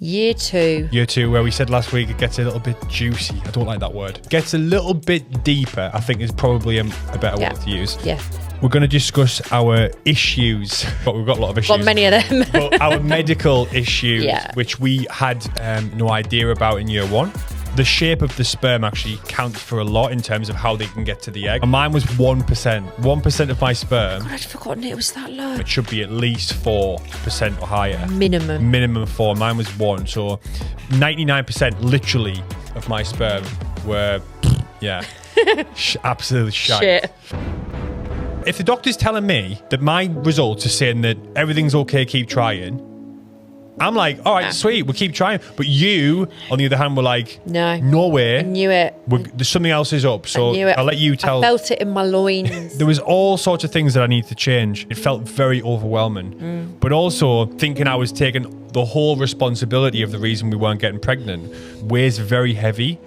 Year two. Year two, where we said last week it gets a little bit juicy. I don't like that word. Gets a little bit deeper, I think is probably a better word to use. Yeah. We're going to discuss our issues, but we've got a lot of issues. Got many of them. But our medical issues, Yeah. which we had no idea about in year one. The shape of the sperm actually counts for a lot in terms of how they can get to the egg. And mine was 1%. 1% of my sperm. God, I'd forgotten it was that low. It should be at least 4% or higher. Minimum. Minimum 4. Mine was 1. So 99% literally of my sperm were, yeah, absolutely shite. If the doctor's telling me that my results are saying that everything's okay, keep trying, I'm like, all right, sweet, we'll keep trying. But you, on the other hand, were like, no way. I knew it. There's something else is up. So I'll let you tell. I felt it in my loins. There was all sorts of things that I needed to change. It felt very overwhelming. But also thinking I was taking the whole responsibility of the reason we weren't getting pregnant weighs very heavy.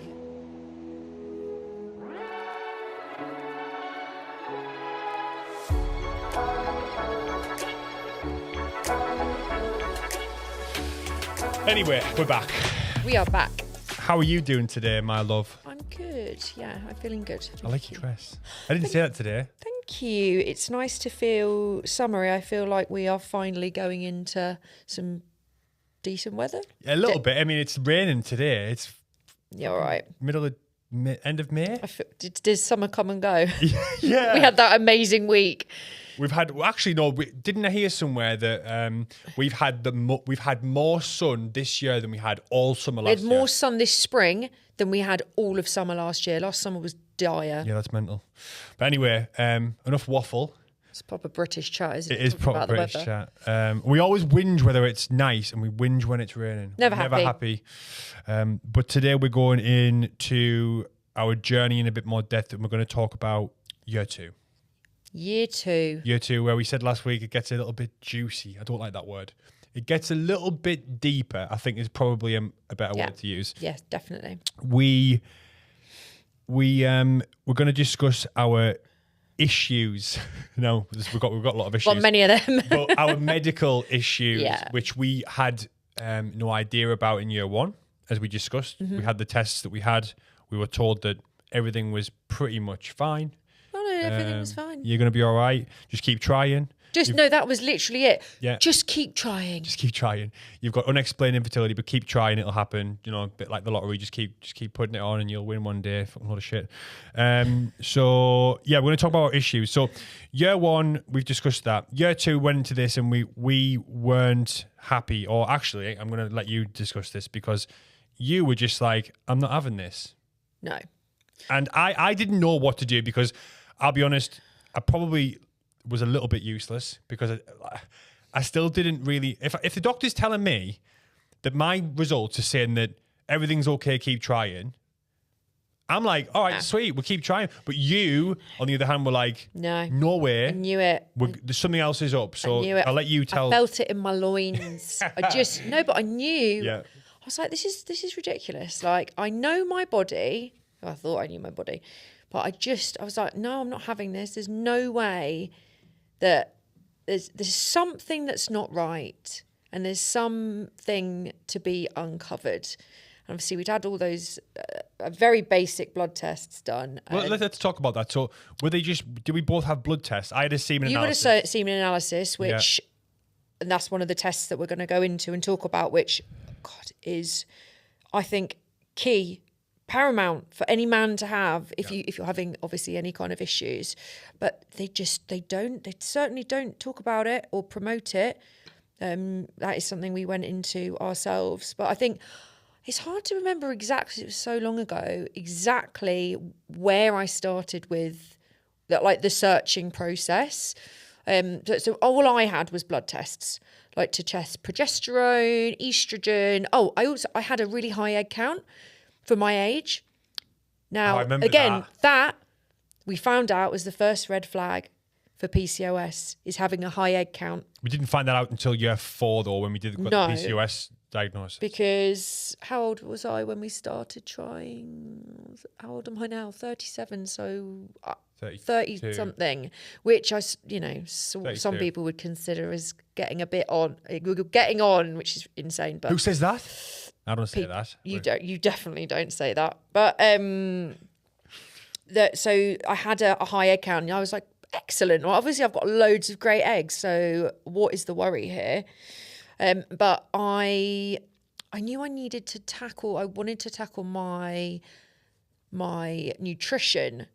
Anyway, we're back. We are back. How are you doing today, my love? I'm good. Yeah, I'm feeling good. I like your dress. I didn't say that today. Thank you. It's nice to feel summery. I feel like we are finally going into some decent weather. A little bit. I mean, it's raining today. It's all right. End of May. Did summer come and go? Yeah. We had that amazing week. We've had didn't I hear somewhere that we've had more sun this year than we had all summer last year. We had more sun this spring than we had all of summer last year. Last summer was dire. Yeah, that's mental. But anyway, enough waffle. It's proper British chat, isn't it? It is proper British chat. We always whinge whether it's nice, and we whinge when it's raining. Never happy. But today we're going into our journey in a bit more depth, and we're going to talk about year two. Year two. Year two, where we said last week it gets a little bit juicy. I don't like that word. It gets a little bit deeper, I think is probably a better word to use. Yes, definitely. We're going to discuss our issues. No, we've got a lot of issues. Got many of them. But our medical issues, which we had no idea about in year one, as we discussed. We had the tests that we had. We were told that everything was pretty much fine. Everything was fine. You're going to be all right. Just keep trying. That was literally it. Yeah. Just keep trying. Just keep trying. You've got unexplained infertility, but keep trying. It'll happen. You know, a bit like the lottery. Just keep putting it on, and you'll win one day. Fucking lot of shit. So yeah, we're going to talk about our issues. So year one, we've discussed that. Year two went into this, and we weren't happy. Or actually, I'm going to let you discuss this because you were just like, I'm not having this. No. And I didn't know what to do because I'll be honest, I probably was a little bit useless because I still didn't really. If the doctor's telling me that my results are saying that everything's okay, keep trying, I'm like, all right, sweet, we'll keep trying. But you, on the other hand, were like, no way. I knew it. There's something else is up. So I'll let you tell. I felt it in my loins. But I knew. Yeah. I was like, this is ridiculous. Like, I know my body. I thought I knew my body. But I was like, no, I'm not having this. There's no way that there's something that's not right. And there's something to be uncovered. And obviously we'd had all those very basic blood tests done. Well, let's talk about that. So did we both have blood tests? I had a semen analysis. You would have semen analysis, which, and that's one of the tests that we're going to go into and talk about, which, God, is, I think, key, paramount for any man to have if you're having obviously any kind of issues. But they certainly don't talk about it or promote it. That is something we went into ourselves. But I think it's hard to remember exactly, it was so long ago, exactly where I started with that, like the searching process. So all I had was blood tests, like to test progesterone, estrogen. Oh, I had a really high egg count for my age. Now, that we found out was the first red flag for PCOS, is having a high egg count. We didn't find that out until year 4, though, when we did the PCOS diagnosis? Because how old was I when we started trying? How old am I now? 37. So 30 something, which some people would consider as getting a bit on, getting on, which is insane. But who says that? I don't say that. You definitely don't say that. But so I had a high egg count, and I was like, excellent. Well, obviously I've got loads of great eggs. So what is the worry here? But I knew I wanted to tackle my nutrition.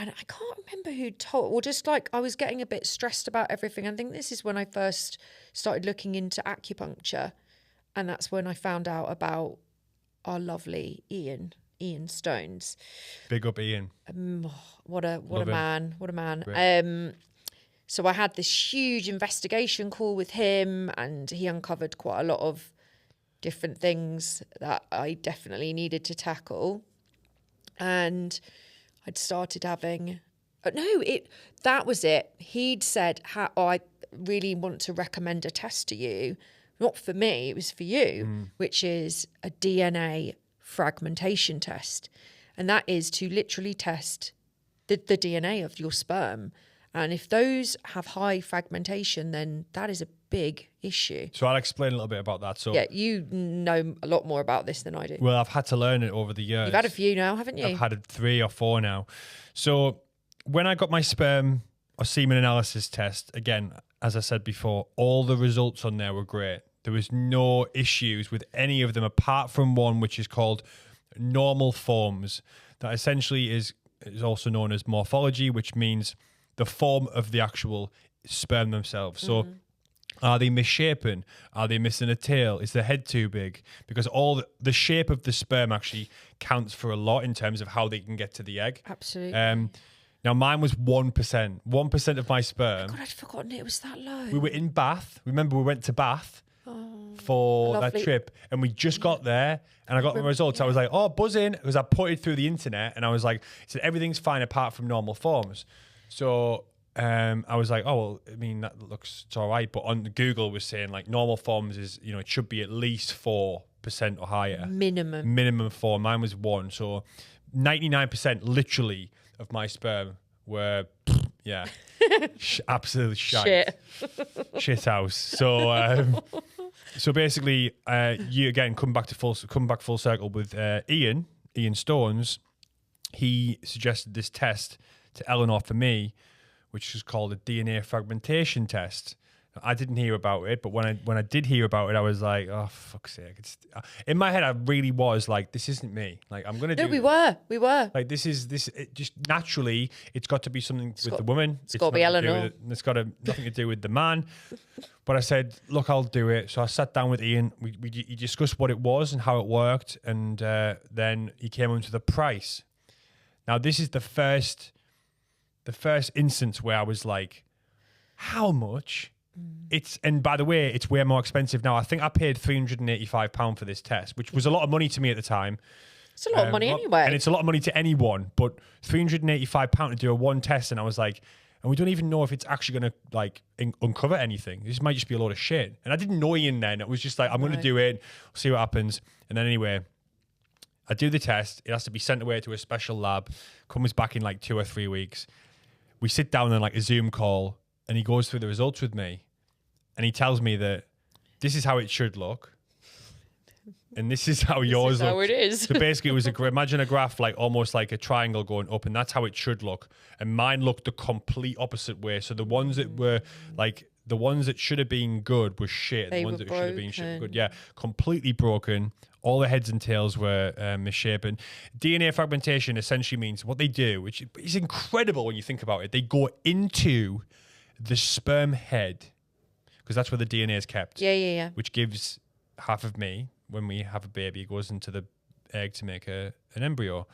And I can't remember who told, or just like I was getting a bit stressed about everything. I think this is when I first started looking into acupuncture. And that's when I found out about our lovely Ian Stones. Big up Ian. What a man. So I had this huge investigation call with him, and he uncovered quite a lot of different things that I definitely needed to tackle. And I'd started having, that was it. He'd said, I really want to recommend a test to you. Not for me, it was for you, which is a DNA fragmentation test. And that is to literally test the DNA of your sperm. And if those have high fragmentation, then that is a big issue. So I'll explain a little bit about that. So yeah, you know a lot more about this than I do. Well, I've had to learn it over the years. You've had a few now, haven't you? I've had 3 or 4 now. So when I got my sperm or semen analysis test, again, as I said before, all the results on there were great. There was no issues with any of them apart from one which is called normal forms. That essentially is also known as morphology, which means the form of the actual sperm themselves. So are they misshapen? Are they missing a tail? Is the head too big? Because all the shape of the sperm actually counts for a lot in terms of how they can get to the egg. Absolutely. Now mine was 1%. 1% of my sperm. God, I'd forgotten it was that low. We were in Bath. Remember, we went to Bath for lovely. that trip, and we just got there, and I got my results. I was like, oh, buzzing, because I put it through the internet, and I was like, it said everything's fine apart from normal forms. So I was like, oh, well, I mean, it's all right. But on Google was saying like normal forms is, it should be at least 4% or higher. Minimum 4. Mine was 1. So 99% literally of my sperm were, yeah, absolute shite. Shit house. So basically, you again come back full circle with Ian Stones. He suggested this test to Eleanor for me, which is called a DNA fragmentation test. I didn't hear about it, but when I did hear about it, I was like, oh, fuck's sake. In my head, I really was like, this isn't me. Like, I'm going to do we were. Like, this just naturally, it's got to be something with the woman. It's got to be Eleanor. It's got nothing to do with the man. But I said, look, I'll do it. So I sat down with Ian. He discussed what it was and how it worked. And then he came into the price. Now, this is the first instance where I was like, how much? And by the way, it's way more expensive now. I think I paid £385 for this test, which was a lot of money to me at the time. It's a lot of money anyway. And it's a lot of money to anyone, but £385 to do a one test. And I was like, and we don't even know if it's actually going to like uncover anything. This might just be a load of shit. And I didn't know Ian then. It was just like, I'm going to do it, see what happens. And then anyway, I do the test. It has to be sent away to a special lab. Comes back in like 2 or 3 weeks. We sit down on like a Zoom call, and he goes through the results with me. And he tells me that this is how it should look. And this is how yours looks. How it is. So basically, it was imagine a graph like almost like a triangle going up, and that's how it should look. And mine looked the complete opposite way. So the ones that were like the ones that should have been good were shit. The ones that should have been shit were good. Yeah, completely broken. All the heads and tails were misshapen. DNA fragmentation essentially means what they do, which is incredible when you think about it. They go into the sperm head, because that's where the DNA is kept. Yeah. Which gives half of me, when we have a baby, it goes into the egg to make an embryo.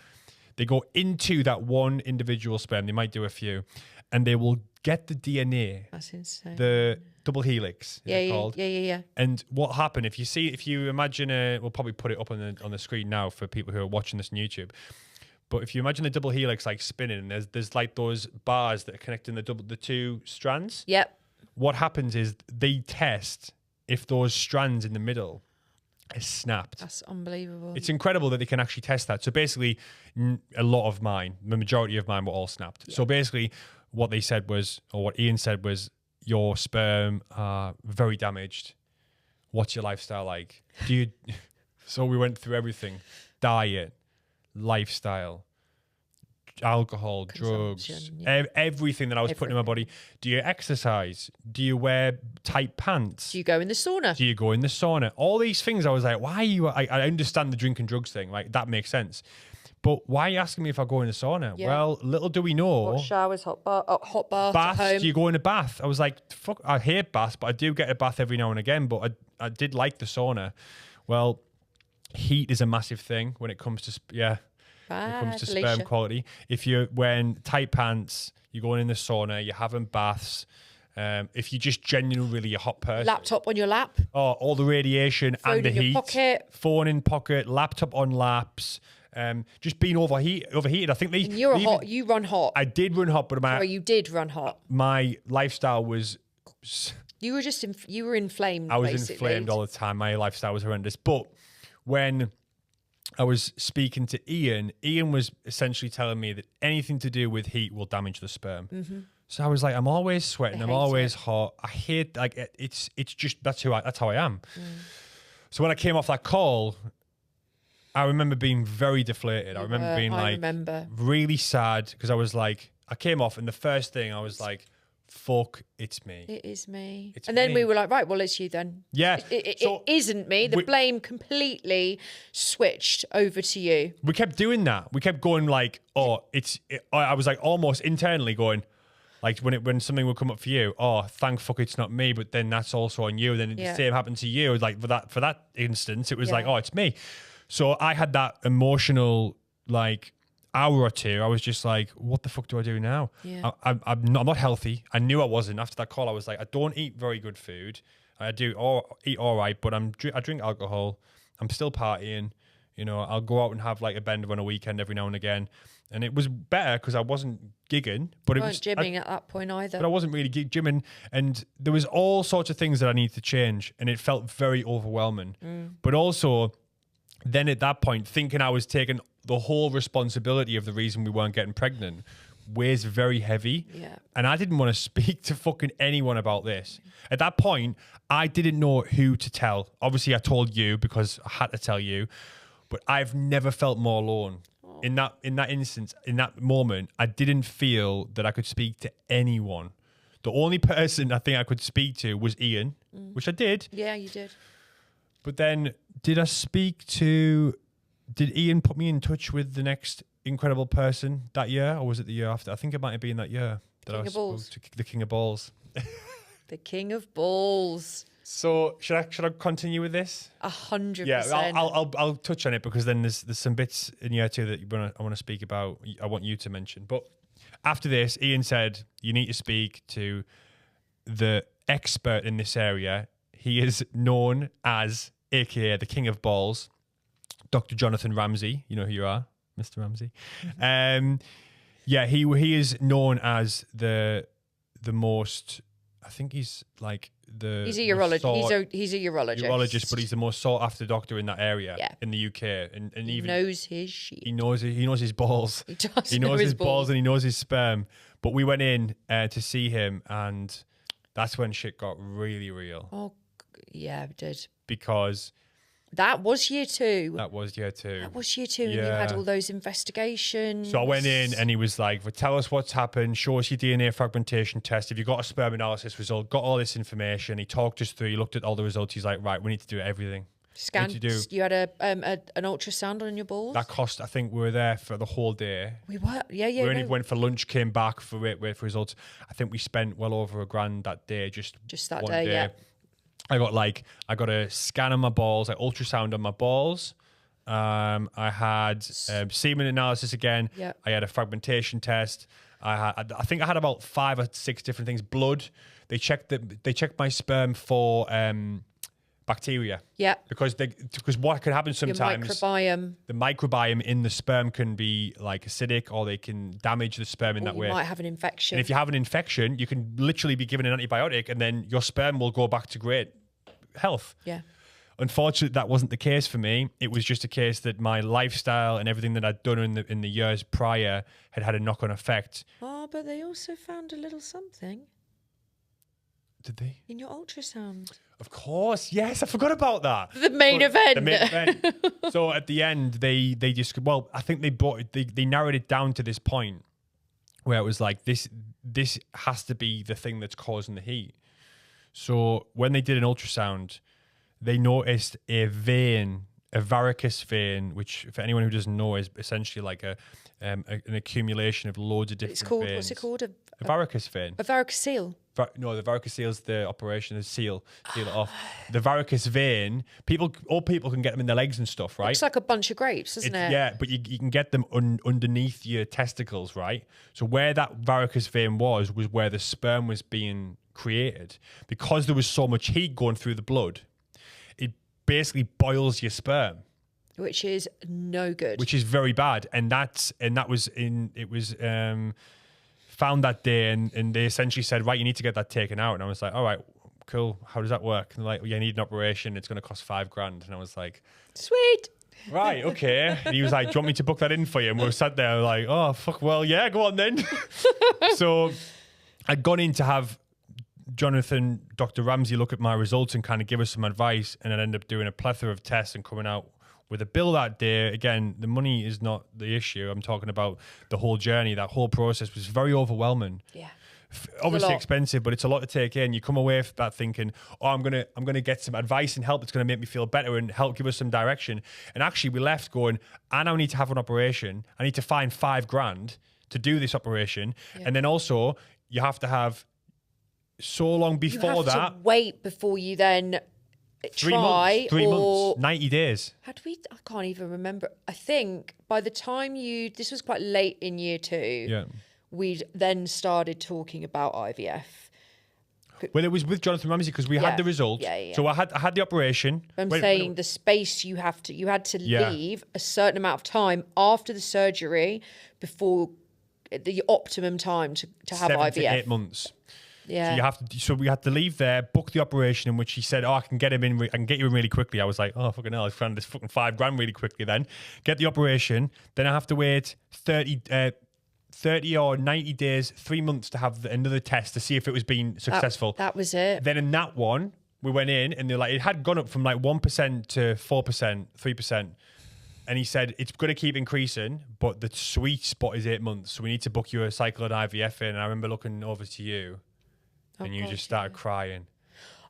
They go into that one individual sperm. They might do a few. And they will get the DNA. That's insane. The double helix, is it called? Yeah. And what happened, if you imagine we'll probably put it up on the screen now for people who are watching this on YouTube. But if you imagine the double helix like spinning, and there's like those bars that are connecting the 2 strands. Yep. What happens is they test if those strands in the middle has snapped. That's unbelievable. It's incredible that they can actually test that. So basically, a lot of mine, the majority of mine were all snapped. Yeah. So basically, what they said was, or what Ian said was, your sperm are very damaged. What's your lifestyle like? So we went through everything: diet, lifestyle, alcohol, drugs, everything that I was putting in my body. Do you exercise? Do you wear tight pants? Do you go in the sauna? Do you go in the sauna? All these things, I was like, why are you? I understand the drink and drugs thing, like that makes sense. But why are you asking me if I go in the sauna? Yeah. Well, little do we know. Hot showers, hot bath baths, at home. do you go in a bath? I was like, fuck, I hate baths, but I do get a bath every now and again. But I did like the sauna. Well, heat is a massive thing when it comes to, when it comes to sperm quality. If you're wearing tight pants, you're going in the sauna, you're having baths. If you're just genuinely really a hot person. Laptop on your lap. Oh, all the radiation phone and the in heat. Your pocket. Phone in pocket, laptop on laps. Just being overheated. I think you run hot. I did run hot, but you did run hot. My lifestyle was. You were inflamed. I was inflamed all the time. My lifestyle was horrendous. But when I was speaking to Ian was essentially telling me that anything to do with heat will damage the sperm. Mm-hmm. So I was like, I'm always sweating. I'm always hot. I hate it's just that's how I am. Mm. So when I came off that call, I remember being very deflated. I remember being really sad because I was like, I came off and the first thing I was like, fuck, it's me. It is me. And then we were like, right, well, it's you then. Yeah. It isn't me. The blame completely switched over to you. We kept doing that. We kept going like, I was like almost internally going, like when something would come up for you, thank fuck it's not me, but then that's also on you. Then the same happened to you. Like for that instance, it was like, it's me. So I had that emotional like hour or two. I was just like, what the fuck do I do now? Yeah. I'm not healthy. I knew I wasn't. After that call, I was like, I don't eat very good food. I do eat all right, but I drink alcohol. I'm still partying. You know, I'll go out and have like a bender on a weekend every now and again. And it was better because I wasn't gigging. But you weren't gymming at that point either. But I wasn't really gymming. And there was all sorts of things that I needed to change. And it felt very overwhelming. But also, then at that point, thinking I was taking the whole responsibility of the reason we weren't getting pregnant weighs very heavy. Yeah. And I didn't want to speak to fucking anyone about this. At that point, I didn't know who to tell. Obviously, I told you because I had to tell you. But I've never felt more alone. In that instance, in that moment, I didn't feel that I could speak to anyone. The only person I think I could speak to was Ian, which I did. Yeah, you did. But then, did Ian put me in touch with the next incredible person that year, or was it the year after? I think it might have been that year that I was supposed to the King of Balls. The King of Balls. So should I continue with this? 100%. Yeah, I'll touch on it because then there's some bits in year two that I want to speak about. I want you to mention. But after this, Ian said you need to speak to the expert in this area. He is known as, aka the King of Balls, Dr. Jonathan Ramsey. You know who you are, Mr. Ramsey. He is known as the most. I think he's like he's a urologist. He's a urologist, but he's the most sought after doctor in that area in the UK. And he even knows his shit. He knows his balls. He does. He knows his balls and he knows his sperm. But we went in to see him, and that's when shit got really real. Oh, yeah, it did. Because that was year two. And you had all those investigations. So I went in and he was like, well, tell us what's happened, show us your DNA fragmentation test. If you got a sperm analysis result, got all this information. He talked us through, he looked at all the results. He's like, right, we need to do everything. You had an ultrasound on your balls? That cost, I think we were there for the whole day. We were, yeah. We only went for lunch, came back for wait for results. I think we spent well over $1,000 that day, just that day, yeah. I got a scan on my balls, like ultrasound on my balls. I had semen analysis again. Yep. I had a fragmentation test. I think I had about 5 or 6 different things. Blood. They checked my sperm for bacteria. Yeah. Because what can happen sometimes, the microbiome in the sperm can be like acidic, or they can damage the sperm in that way. You might have an infection. And if you have an infection, you can literally be given an antibiotic and then your sperm will go back to great health. Yeah. Unfortunately, that wasn't the case for me. It was just a case that my lifestyle and everything that I'd done in the years prior had a knock-on effect. Oh, but they also found a little something. Did they? In your ultrasound. Of course, yes. I forgot about that. The main event. The main event. So at the end, they just, well, I think they narrowed it down to this point where it was like, this has to be the thing that's causing the heat. So when they did an ultrasound, they noticed a varicose vein, which for anyone who doesn't know is essentially like an accumulation of loads of different veins. What's it called? A varicose vein. A varicocele. No, the varicocele is the operation, the seal it off. The varicose vein, all people can get them in their legs and stuff, right? Looks like a bunch of grapes, doesn't it? Yeah, but you can get them underneath your testicles, right? So where that varicose vein was where the sperm was being created. Because there was so much heat going through the blood, it basically boils your sperm. Which is no good. Which is very bad. And was found that day, and they essentially said, right, you need to get that taken out. And I was like, all right, cool. How does that work? And they're like, well, you need an operation. It's going to cost $5,000. And I was like, sweet. Right, okay. And he was like, do you want me to book that in for you? And we were sat there like, oh, fuck, well, yeah, go on then. So I'd gone in to have Dr. Ramsey look at my results and kind of give us some advice, and I'd end up doing a plethora of tests and coming out with a bill that day. Again, the money is not the issue. I'm talking about the whole journey. That whole process was very overwhelming. Yeah. Obviously expensive, but it's a lot to take in. You come away from that thinking, oh, I'm gonna get some advice and help that's gonna make me feel better and help give us some direction. And actually we left going, I now need to have an operation. I need to find $5,000 to do this operation. Yeah. And then also you have to have so long before you have to wait before you then Three months, 90 days. I can't even remember. I think by the time this was quite late in year 2. Yeah. We'd then started talking about IVF. Well, it was with Jonathan Ramsey because we had the result. Yeah. So I had the operation. I'm saying the space you had to leave a certain amount of time after the surgery before the optimum time to have 7 IVF. to 8 months. Yeah. So we had to leave there, book the operation, in which he said, "Oh, I can get him in. I can get you in really quickly." I was like, "Oh, fucking hell! I found this fucking $5,000 really quickly." Then get the operation. Then I have to wait 30 or 90 days, 3 months to have another test to see if it was being successful. That was it. Then in that one, we went in and they're like, it had gone up from like 1% to 4%, 3%. And he said, it's going to keep increasing, but the sweet spot is 8 months. So we need to book you a cycle of IVF in. And I remember looking over to you and you just started crying.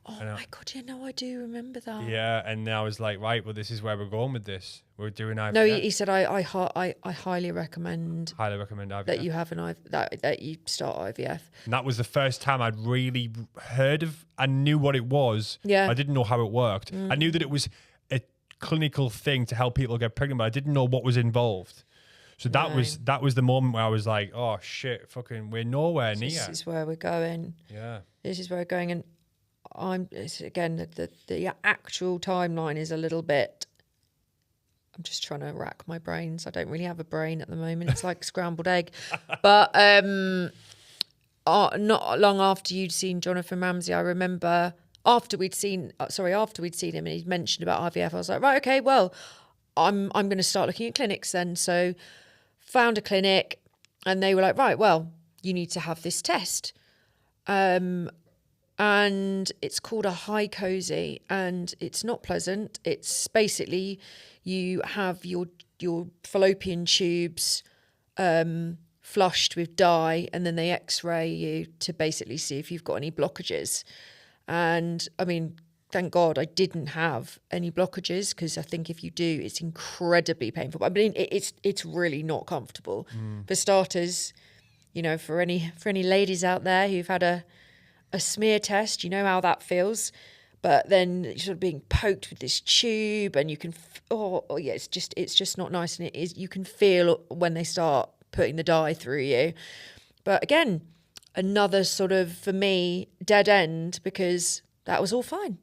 Oh my God, I do remember that. Yeah, and I was like, right, well, this is where we're going with this. We're doing IVF. No, he said, I highly recommend. Highly recommend IVF. That you have that you start IVF. And that was the first time I'd really heard of, I knew what it was. Yeah. I didn't know how it worked. I knew that it was a clinical thing to help people get pregnant, but I didn't know what was involved. So that was the moment where I was like, oh shit, fucking, we're nowhere near. This is where we're going. Yeah. This is where we're going. And the actual timeline is a little bit. I'm just trying to rack my brains. I don't really have a brain at the moment. It's like scrambled egg. But not long after you'd seen Jonathan Ramsey, I remember after we'd seen him and he'd mentioned about IVF, I was like, right, okay, well, I'm going to start looking at clinics then. So found a clinic and they were like, right, well, you need to have this test. And it's called a high cozy, and it's not pleasant. It's basically you have your fallopian tubes flushed with dye, and then they x-ray you to basically see if you've got any blockages. And I mean, thank God I didn't have any blockages, because I think if you do, it's incredibly painful. I mean, it's really not comfortable. For starters, for any ladies out there who've had a smear test, you know how that feels. But then you're sort of being poked with this tube, and you can, it's just not nice. And you can feel when they start putting the dye through you. But again, another sort of, for me, dead end, because that was all fine.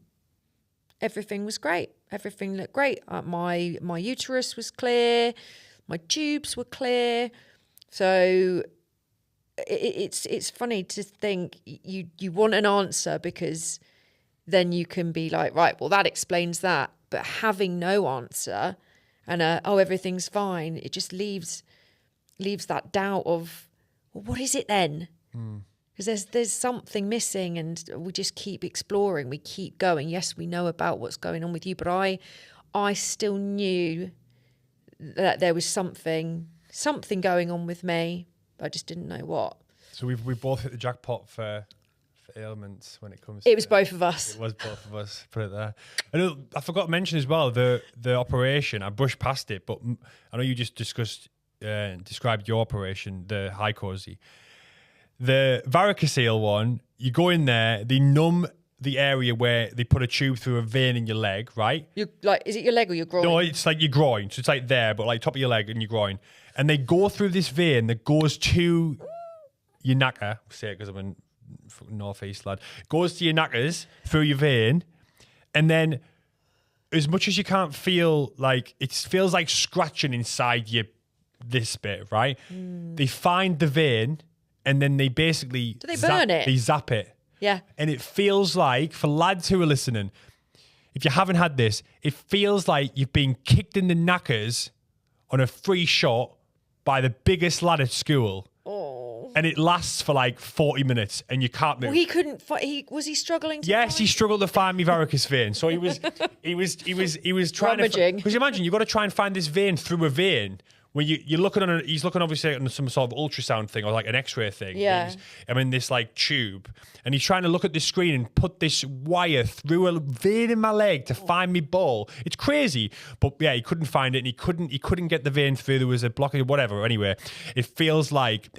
Everything was great. Everything looked great. My uterus was clear. My tubes were clear. So it's funny to think you want an answer, because then you can be like, right, well, that explains that. But having no answer and everything's fine, it just leaves that doubt of, well, what is it then? Because there's something missing, and we just keep exploring, we keep going. Yes, we know about what's going on with you, but I still knew that there was something going on with me. I just didn't know what. So we both hit the jackpot for ailments when it comes. It was both of us. It was both of us. Put it there. I forgot to mention as well the operation. I brushed past it, but I know you just described your operation, the high cozy. The varicocele one, you go in there, they numb the area where they put a tube through a vein in your leg, right? You like, is it your leg or your groin? No, it's like your groin. So it's like there, but like top of your leg and your groin. And they go through this vein that goes to your knacker. Say it because I'm a northeast lad. Goes to your knackers through your vein. And then as much as you can't feel, like, it feels like scratching inside this bit, right? They find the vein and then they basically... Do they burn it? They zap it. Yeah. And it feels like, for lads who are listening, if you haven't had this, it feels like you've been kicked in the knackers on a free shot by the biggest lad at school. Oh. And it lasts for like 40 minutes and you can't move. Well, he couldn't was he struggling to Yes, he find? struggled to find me varicose vein. So he was trying Rummaging. Because imagine you've got to try and find this vein through a vein. When you're looking he's looking obviously on some sort of ultrasound thing or like an X-ray thing. Yeah. I'm in this like tube, and he's trying to look at the screen and put this wire through a vein in my leg to find me ball. It's crazy, but yeah, he couldn't find it, and he couldn't get the vein through. There was a blockage, whatever. Anyway, it felt like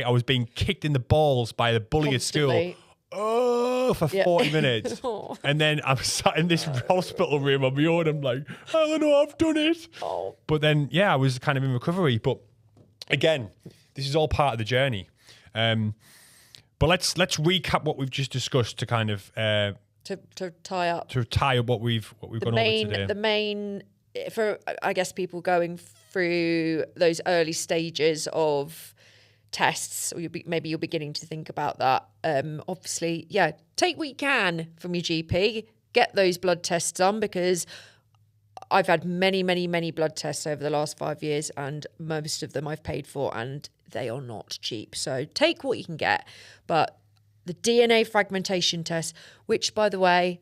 I was being kicked in the balls by the bully Constantly. at school. Oh, for 40 minutes. And then I'm sat in this hospital room on my own. I'm like, Eleanor, I've done it. Oh. But then, yeah, I was kind of in recovery. But again, this is all part of the journey. But let's recap what we've just discussed to kind of to tie up what we've gone over today. The main, for I guess people going through those early stages of tests, or maybe you're beginning to think about that. Obviously, yeah, take what you can from your GP, get those blood tests done, because I've had many, many, many blood tests over the last 5 years, and most of them I've paid for, and they are not cheap. So take what you can get. But the DNA fragmentation test, which, by the way,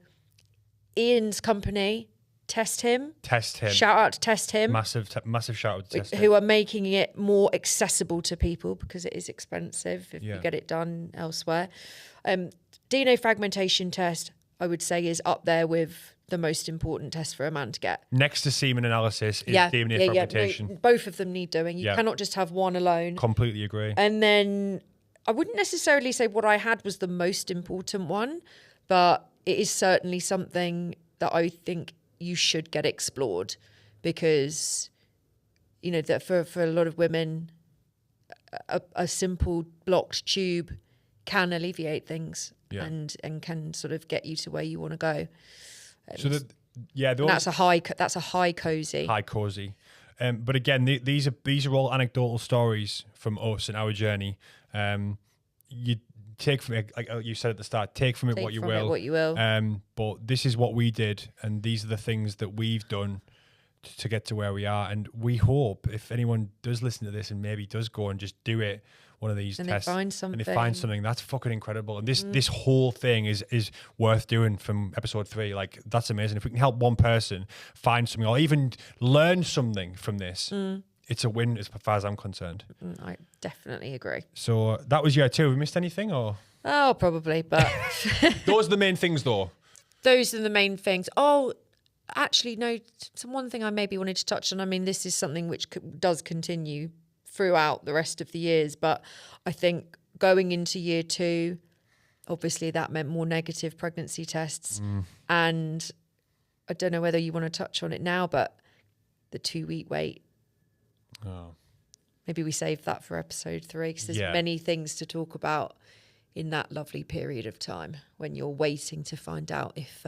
Ian's company, Test Him. Shout out to Test Him. Massive shout out to Test Him. Who are making it more accessible to people, because it is expensive if you get it done elsewhere. DNA fragmentation test, I would say, is up there with the most important test for a man to get. Next to semen analysis is DNA fragmentation. No, both of them need doing. You cannot just have one alone. Completely agree. And then I wouldn't necessarily say what I had was the most important one, but it is certainly something that I think you should get explored, because, you know, that for a lot of women, a simple blocked tube can alleviate things and can sort of get you to where you want to go. So that's a high cozy. High cozy. But again, these are all anecdotal stories from us and our journey. You take from it, like you said at the start, take from it what you will. But this is what we did, and these are the things that we've done to get to where we are. And we hope if anyone does listen to this and maybe does go and just do it, one of these tests, and they find something, that's fucking incredible. And this whole thing is worth doing from episode 3. Like, that's amazing. If we can help one person find something or even learn something from this, it's a win as far as I'm concerned. I definitely agree. So that was year 2. Have we missed anything, or? Oh, probably, but those are the main things, though. Those are the main things. Oh, actually, no. One thing I maybe wanted to touch on. I mean, this is something which does continue throughout the rest of the years, but I think going into year 2, obviously that meant more negative pregnancy tests, and I don't know whether you want to touch on it now, but the 2-week wait. Oh. Maybe we save that for episode 3, because there's many things to talk about in that lovely period of time when you're waiting to find out if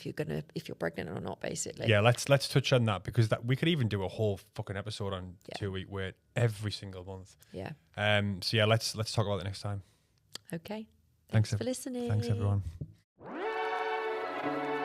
you're pregnant or not, basically. Yeah, let's touch on that, because we could even do a whole fucking episode on 2-week wait every single month. Yeah. So yeah, let's talk about it next time. Okay. Thanks for listening. Thanks everyone. bye.